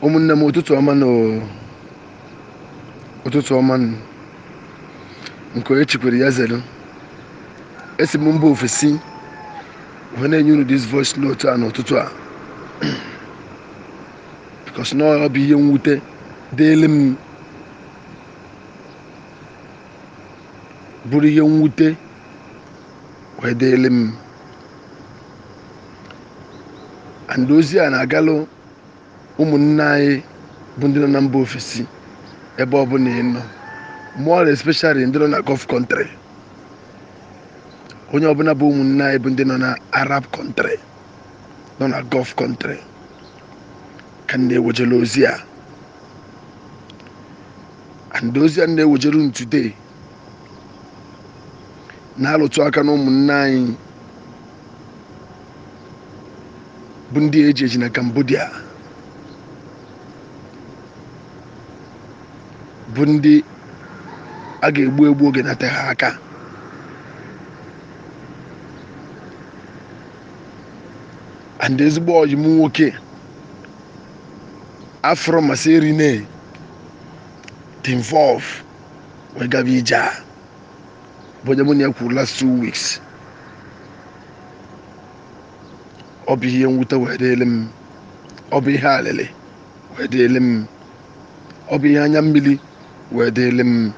ụmụnne m ụtụtụ ọma nke onye chikwere ya zelu esi m mba ofesi wee na-enye unu this voice note a n'ụtụtụ a because na ọ bụ ihe mwute dịịrị m, bụrụ ihe mwute wee dịịrị m, and ozi a na-agalụ ụmụnne anyị bụ ndị nọ na mba ofesi ebe ọ bụla ị nọ, more especially ndị nọ na Gulf country. Onye ọbụla bụ ụmụnne anyị bụ ndị nọ na Arab country, nọ na Gulf country, ka na-ewejere ozi a, and ozi a na-ewejere unu today na-alụtụ aka na ụmụnne anyị bụ ndị eji na Cambodia, bụ ndị a ga-egbu oge na ha aka. And ezigbo ọyị m nwoke afro maserine dị involve wee gaba ije a, bụ onye mụ na ya kwuru last 2 weeks. Ọ bụ ihe mwute wee dịịrị m, ọ bụ ihe alịlị wee dịịrị m, ọ bụ ihe anya mmiri wee dịịrị m.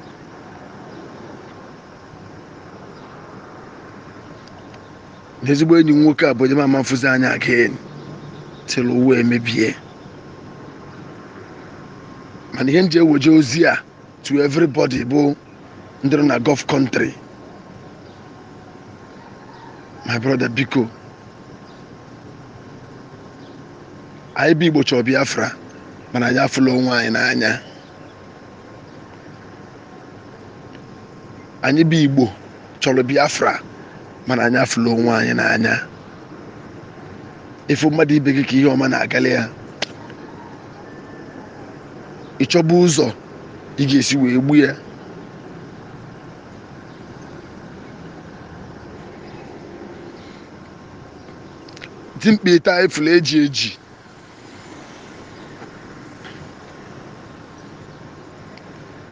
N'ezigbo enyi nwoke a bụ onye mama mfụzi anya again till ụwa emebie. Mana ihe nje eweje ozi a to everybody bụ ndị nọ na Gulf country. My brother, biko, anyị bụ Igbo chọọ Biafra, mana anyị afụla onwe anyị n'anya. Anyị bụ Igbo chọrọ Biafra, mana anyị afụla onwe anyị n'anya. Ifu mmadụ ibe gị ka ihe ọma na-agalị ya, ịchọba ụzọ ị ga-esi wee gbu ya. Dimkpa ite anyị fụla eji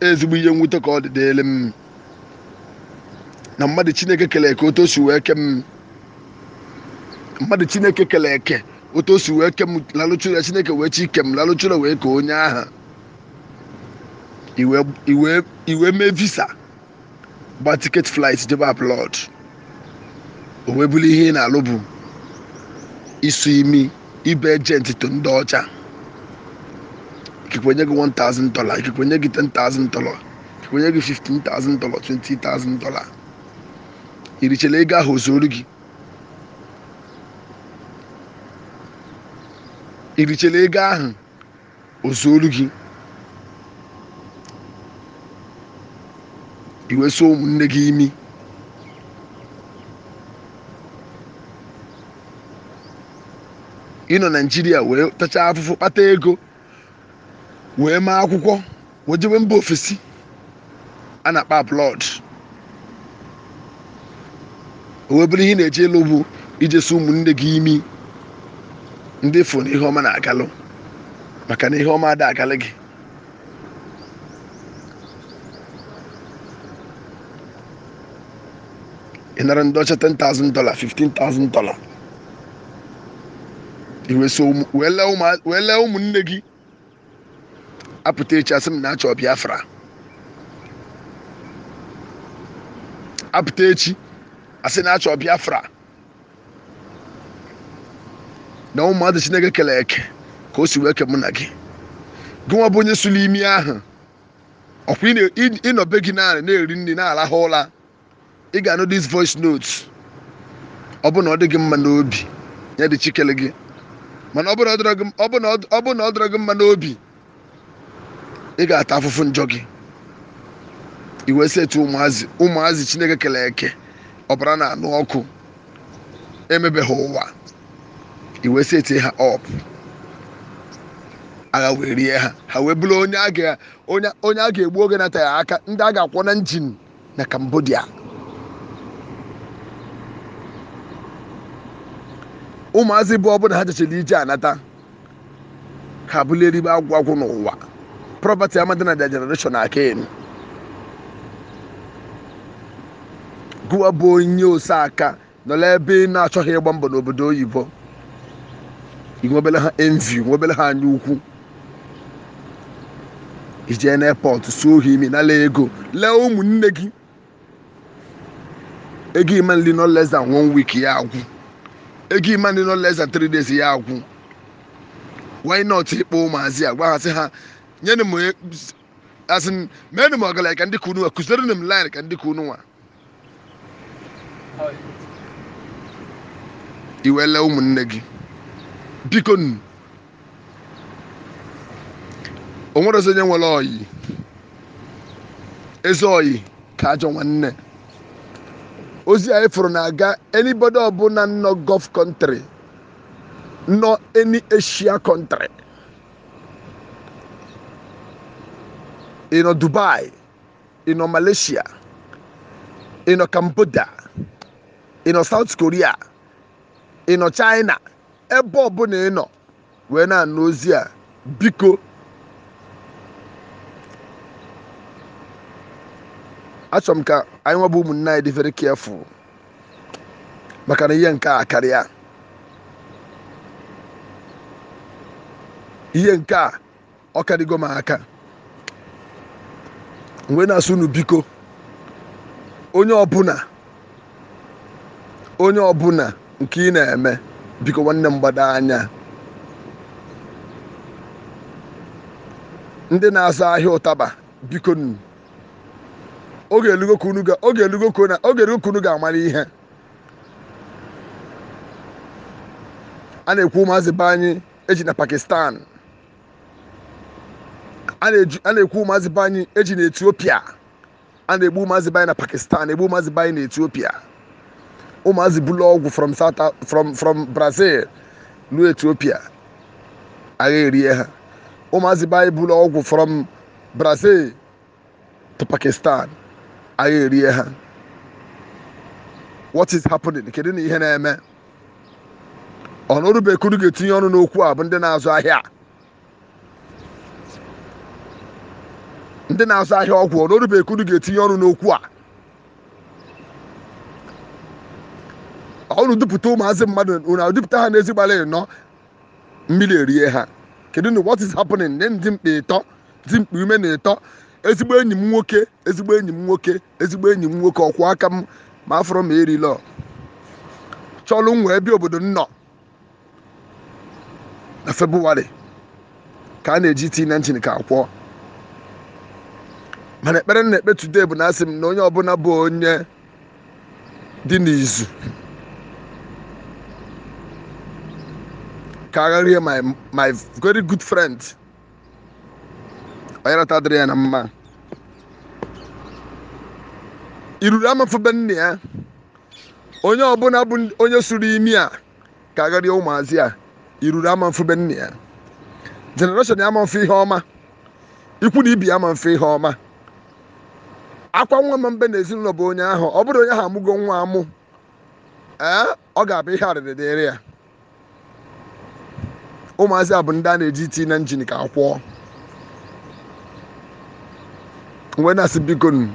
ezigbo ihe mwute ka ọ dị dịịrị m na mmadụ Chineke kele eke otu o si wee ke m, mmadụ Chineke kele eke otu o si wee ke m lalụchụrụ, Chineke wee chi ike m lalụchụrụ wee ka onye aha iwe mee visa gba ticket flight jebe abroad. O wee bụrụ ihe ị na-alụ bụ isu imi ibe ejenti to ndị ọcha. Ikekwenye gị $1,000, ikekwenye gị $10,000, ikekwenye gị $15,000, $20,000. Irichela ego ahụ ozuru gị, irichela ego ahụ ozuru gị, iwe so ụmụnne gị imi. Ịnọ Nigeria wee tacha afụfụ kpata ego wee mee akwụkwọ wee jewe mba ofesi a na-akpa abroad. O wee bụrụ ihe na-eje elu bụ ije so ụmụnne gị imi, ndị fụ na ihe ọma na-agalụ, maka na ihe ọma ada agalị gị. Ị nara ndị ọcha $10,000, $15,000, iwe so wee lee ụmụnne gị apụta echi asị m na-achọ Biafra. Apụta echi asị na-achọ Biafra, na ụmụazị Chineke kele eke ka o si wee ke mụ na gị. Gịnwa bụ onye sụrụ imi ahụ, ọkwa ịnọbe gị naanị na-eri nri na-arahụ ụra, ị ga-anụ this voice note. Ọ bụ na ọ dị gị mma n'obi ya dị chikele gị, mana ọ bụ na ọ dịrọ gị mma n'obi, ị ga-ata afụfụ njọ gị. Iwe setu ụmụazị Chineke kele eke ọbara na-anụ ọkụ emebeghị ụwa, iwe seti ha up, agha wee rie ha wee bụrụ onye a ga-egbu oge nata ya aka, ndị a ga-akwọ na njin na Cambodia. Ụmụazị bụ ọbụla ha jechara ije anata, ka bụla eribe agwụ n'ụwa property amadị na their generation again. Gụwa bụ onye Osaka nọla ebe na-achọghị ịgba mbọ n'obodo oyibo, inwebele ha envy, nwebele ha anya ukwu, ije n'airport suo ohi imi nala ego, lee ụmụnne gị ego imanli no less than 1 week ya agwụ, ego imanli no less than 3 days ya agwụ. Why not ịkpọ ụmụazị a gwa ha sị ha nyere m asị mere m ọgala ka ndị ka unu nwa, kụziere m line ka ndị ka unu nwa, iwele ụmụnne gị biko nụ. O nwere onye nwere oyi, eze oyi ka ajọ nwanne. Ozi anyị fụrụ na-aga anybody ọbụla nọ Gulf country, nọ any Asia country, ịnọ Dubai, ịnọ Malaysia, ịnọ Cambodia, ịnọ South Korea, ịnọ China, ebe ọbụla ịnọ wee na-anụ ozi a, biko achọrọ m ka anyị nwa bụ ụmụnne anyị dị very careful, maka na ihe nke a karịa, ihe nke a ọ karịgo m aka. Mgbe na-asụ unu biko, onye ọbụla nke ị na-eme, biko nwanne m gbado anya. Ndị na-azụ ahịa ụtaba, biko nụ, oge elugo ka unu ga-amara ihe. A na-ekwu ụmụazị be anyị eji na Pakistan, a na-ekwu ụmụazị be anyị eji na Ethiopia, a na-egbu ụmụazị be anyị na Pakistan, egbu ụmụazị be anyị na Ethiopia. Ụmụazị bulu ọgwụ from Brazil ruo Ethiopia, agha erie ha. Ụmụazị be anyị bulu ọgwụ from Brazil to Pakistan, agha erie ha. What is happening? Kedu na ihe na-eme? Ọnọdụ bekuru ga-etinye ọnụ n'okwu a bụ ndị na-azụ ahịa, ndị na-azụ ahịa ọgwụ. Ọnọdụ bekuru ga-etinye ọnụ n'okwu a. Unu dupụta ụmụazị mmadụ, unu dupụta ha n'ezigbo nọ mmiri erie ha. Kedu na what is happening? Ndị mkpa ịtọ, dị mkpa ume na ịtọ, ezigbo enyi m nwoke ọkwụ aka m ma afọrọ ma erilọ chọlụ nwa ebe obodo nnọ na Febụwarị ka a na-eji tii na nchin ka akwọ. Mana ekpere na-ekpe today bụ na asị m na onye ọbụla bụ onye dị n'izu ka agharie my very good friend onye rata adịrị ya na mma. Iruru amafube nne ya, onye ọbụla bụ onye suru imi a ka agharie ụmụazị a, iruru amafube nne ya. Generation ya ama mfe ihe ọma, ikwu na ibi ya ama mfe ihe ọma. Akwa nwa mbe na ezinụlọ bụ onye ahụ, ọ bụrụ onye ha amụgo nwa amụ, ọ ga-abụ ihe arịrị dịrị ya. Ụmụazị a bụ ndị a na-eji tii na njin ka akwụọ. Mgbe na-asị biko nụ,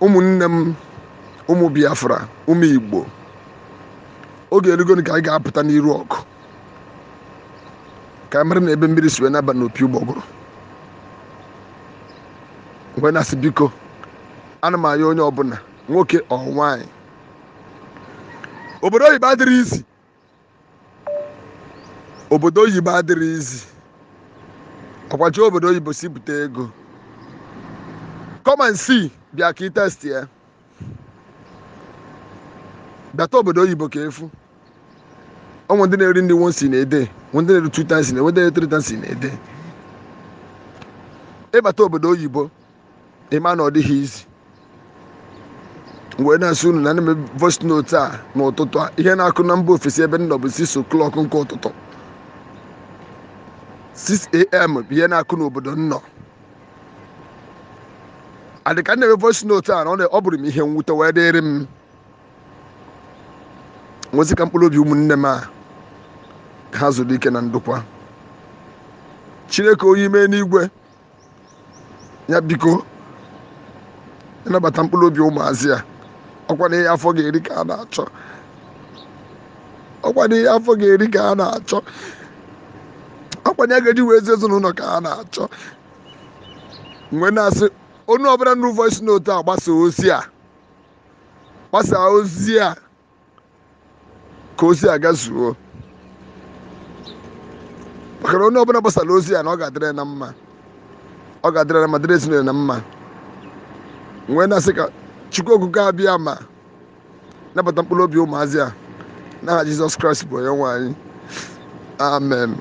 ụmụnne m, ụmụ Biafra, ụmụ Igbo, oge erugo ka anyị ga-apụta n'iru ọgụ ka mara na ebe mmiri si wee naba n'opi ụgbọgụrụ. Mgbe na-asị biko, ana m ayọ onye ọbụla, nwoke ọ nwaanyị, obodo oyibo adịrị izi, obodo oyibo adịrị izi. Ọkwachi obodo oyibo si bute ego, come and see, bịa ka ị test ya. Bịata obodo oyibo ka efu. Ọnwụ ndị na-eri ndị once in a day, ndị na-eri 2 times in a day, ndị na-eri 3 times in a day. Ịbata obodo oyibo, ịma na ọ dịghị izi. Mgbe na-asị unu na ana m voice note a n'ụtụtụ a, ihe na-akụ na mba ofesi ebe nọ bụ 6 o'clock nke ụtụtụ, 6 AM bụ ihe na-akụ n'obodo nnọ. Adịka na-eme voice note a, ọ bụrụ m ihe mwute wee dịrị m. Nwezi ka mkpụrụ obi ụmụnne m a, ka ha zuru ike na ndokwa. Chineke onye ime n'igwe ya biko ịnabata mkpụrụ obi ụmụazị ya. Ọkwa na ihe afọ ga-eri ka a na-achọ. Ọkwa na ihe afọ ga-eri ka a na-achọ. Ọkwa na ya ga-eji wee ezi ezinụlọ ka a na-achọ. Mgbe na-asị onye ọbụla nụ voice note a gbasaa ozi a ka ozi a gazuo, maka na onye ọbụla gbasara ozi a na ọ ga-adịrị na mma, ọ ga-adịrị na mma, dịrị ezinụlọ na mma. Mgbe na-asị ka Chukwu okike abịa ma nabata mkpụrụ obi ụmụazị a n'aha Jizọs Kraịst bụ onye nwe anyị. Amen.